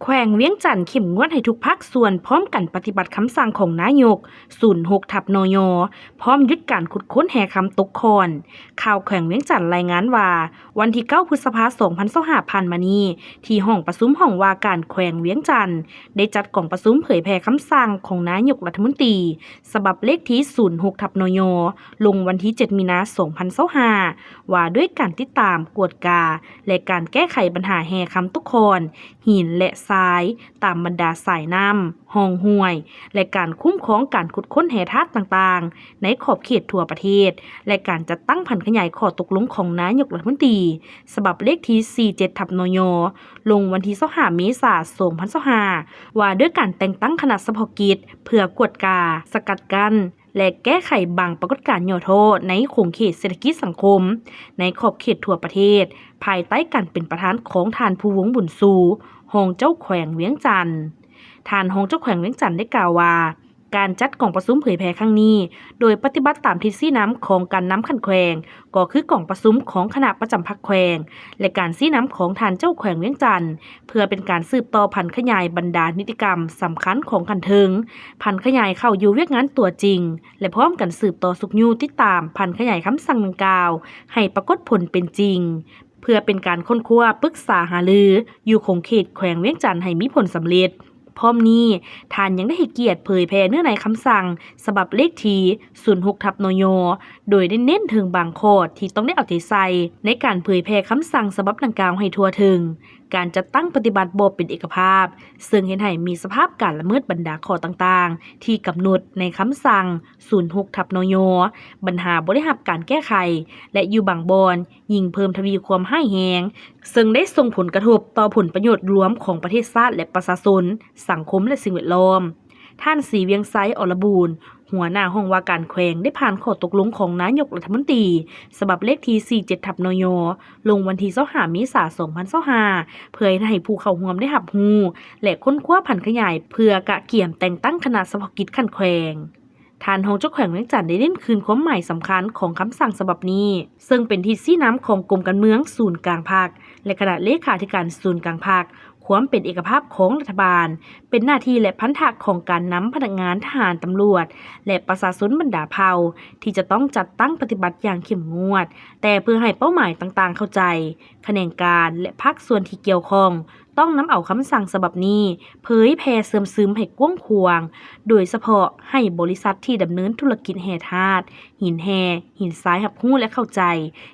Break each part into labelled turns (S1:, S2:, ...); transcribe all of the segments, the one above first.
S1: แขวงเวียงจันทน์เข้มงวดให้ทุกภาคส่วนพร้อมกันปฏิบัติคำสั่งของนายก06/นยพร้อมหยุดการขุดค้นแห่คำตกคอนข่าวแขวงเวียงจันทน์รายงานว่าวันที่9 พฤษภาคม 2025 ผ่านมานี้ที่ห้องประชุมห้องว่าการแขวงเวียงจันทน์ได้จัดกล่องประชุมเผยแพร่คำสั่งของนายกรัฐมนตรีฉบับเลขที่06/นยลงวันที่7 มีนาคม 2025ว่าด้วยการติดตามกวดกาและการแก้ไขปัญหาแห่คำตกคอนหินและทรายตามบรรดาสายน้ำห้องห้วยและการคุ้มครองการขุดค้นแห่ธาตุต่างๆในขอบเขตทั่วประเทศและการจัดตั้งผันขยายข้อตกลงของนายกรัฐมนตรีฉบับเลขที่47/นยลงวันที่25 เมษายน 2025ว่าด้วยการแต่งตั้งคณะเฉพาะกิจเพื่อกวดกาสกัดกั้นและแก้ไขบางปรากฏการณ์ย่อท้อในขงเขตเศรษฐกิจสังคมในขอบเขตทั่วประเทศภายใต้การเป็นประธานของท่านผู้วงบุญสูรองเจ้าแขวงเวียงจันทน์ท่านรองเจ้าแขวงเวียงจันทน์ได้กล่าวว่าการจัดกล่องประชุมเผยแพร่ครั้งนี้โดยปฏิบัติตามทฤษฎีน้ำของการน้ำขันแขวงก็คือกล่องประชุมของคณะประจำพรรคแขวงและการซี้น้ำของท่านเจ้าแขวงเวียงจันทน์เพื่อเป็นการสืบต่อพันขยายบรรดานิติกรรมสำคัญของกันเทิงพันขยายเข้าอยู่เวียกงานตัวจริงและพร้อมกันสืบต่อสุกยูติดตามพันขยายคำสั่งดังกล่าวให้ปรากฏผลเป็นจริงเพื่อเป็นการค้นคว้าปรึกษาหารืออยู่คงเขตแขวงเวียงจันทน์ให้มีผลสำเร็จพร้อมนี้ท่านยังได้ให้เกียรติเผยแพร่เนื้อในคำสั่งฉบับเลขที่06/นยโดยได้เน้นถึงบางข้อที่ต้องได้เอาใจใส่ในการเผยแพร่คำสั่งฉบับดังกล่าวให้ทั่วถึงการจัดตั้งปฏิบัติบ่เป็นเอกภาพซึ่งเห็นให้มีสภาพการละเมิดบรรดาข้อต่างๆที่กำหนดในคำสั่ง06/นยปัญหาบ่ได้รับการแก้ไขและอยู่บางบอนยิ่งเพิ่มทวีความร้ายแรงซึ่งได้ส่งผลกระทบต่อผลประโยชน์รวมของประเทศชาติและประชาชนสังคมและสิ่งแวดล้อมท่านศรีเวียงไซอรบูรณ์หัวหน้าห้องว่าการแขวงได้ผ่านข้อตกลงของนายกรัฐมนตรีฉบับเลขที่47/นยลงวันที่25 เมษายน 2025เพื่อให้ผู้เข้าร่วมได้รับรู้และค้นคว้าผันขยายเพื่อกะเกี่ยมแต่งตั้งคณะเฉพาะกิจขั้นแขวงท่านรองเจ้าแขวงเวียงจันทน์ได้เน้นคืนความหมายสำคัญของคำสั่งฉบับนี้ซึ่งเป็นที่ซี้น้ำของกรมการเมืองศูนย์กลางภาคและคณะเลขาธิการศูนย์กลางภาคความเป็นเอกภาพของรัฐบาลเป็นหน้าที่และพันธะของการนำพนักงานทหารตำรวจและประชาชนบรรดาเผ่าที่จะต้องจัดตั้งปฏิบัติอย่างเข้มงวดแต่เพื่อให้เป้าหมายต่างๆเข้าใจแขนงการและภาคส่วนที่เกี่ยวข้องต้องนำเอาคำสั่งฉบับนี้เผยแพร่เสริมซึมให้กว้างขวางโดยเฉพาะให้บริษัทที่ดำเนินธุรกิจแห่ธาตุหินแห่หินทรายรับรู้และเข้าใจ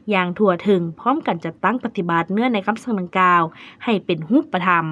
S1: อย่างทั่วถึงพร้อมกันจัดตั้งปฏิบัติเนื่องในคำสั่งดังกล่าวให้เป็นรูปธรรม